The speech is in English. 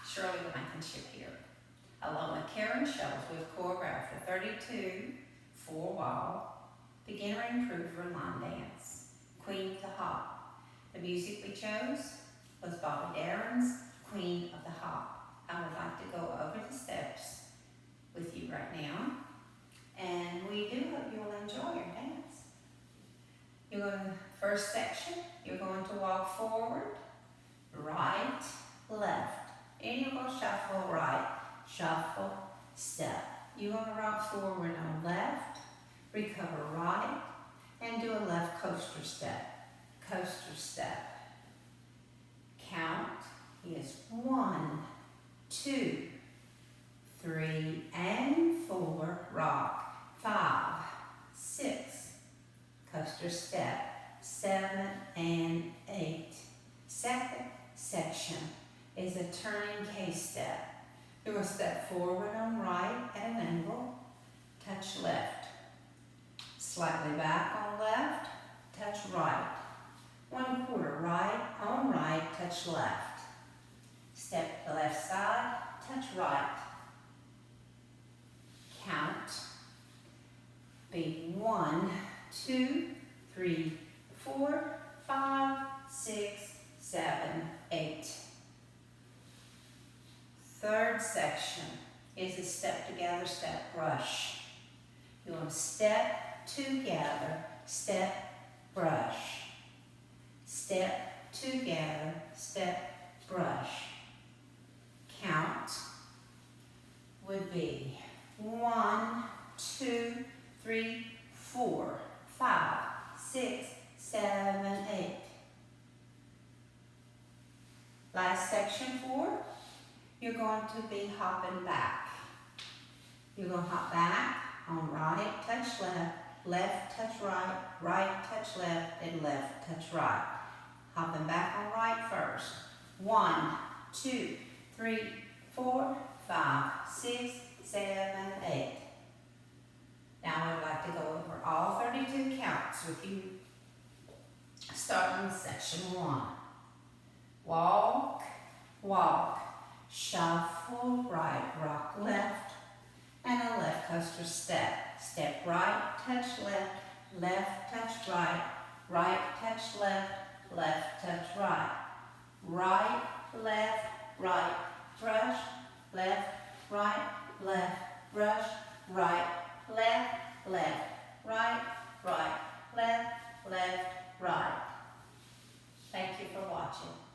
Shirley Blankenship here. Along with Karen Schultz, we've choreographed the 32 4-wall beginner improver line dance, Queen of the Hop. The music we chose was Bobby Darin's Queen of the Hop. I would like to go over the steps with you right now, and we do hope you will enjoy your dance. You're going to, first section, you're going to walk forward, right, left. And you're going to shuffle right, shuffle, step. You're going to rock forward on left, recover right, and do a left coaster step. Coaster step. Count is 1, 2, 3, and 4. Rock. 5, 6. Coaster step. 7 and 8. Second section is a turning K-step. You're going to step forward on right at an angle, touch left. Slightly back on left, touch right. 1/4 right on right, touch left. Step to the left side, touch right. Count. Be 1, 2, 3, 4, 5, 6, 7, 8. Third section is a step together, step brush. You're going to step together, step brush. Step together, step brush. Count would be 1, 2, 3, 4, 5, 6, 7, 8. Last section 4. You're going to be hopping back. You're going to hop back on right, touch left, left, touch right, right, touch left, and left, touch right. Hopping back on right first. 1, 2, 3, 4, 5, 6, 7, 8. Now I would like to go over all 32 counts with you, starting with section 1. Walk, walk. Shuffle right, rock left, and a left coaster step. Step right, touch left, left touch right, right touch left, left touch right. Right, left, right, brush, left, right, brush, right, left, right, right, left, right. Thank you for watching.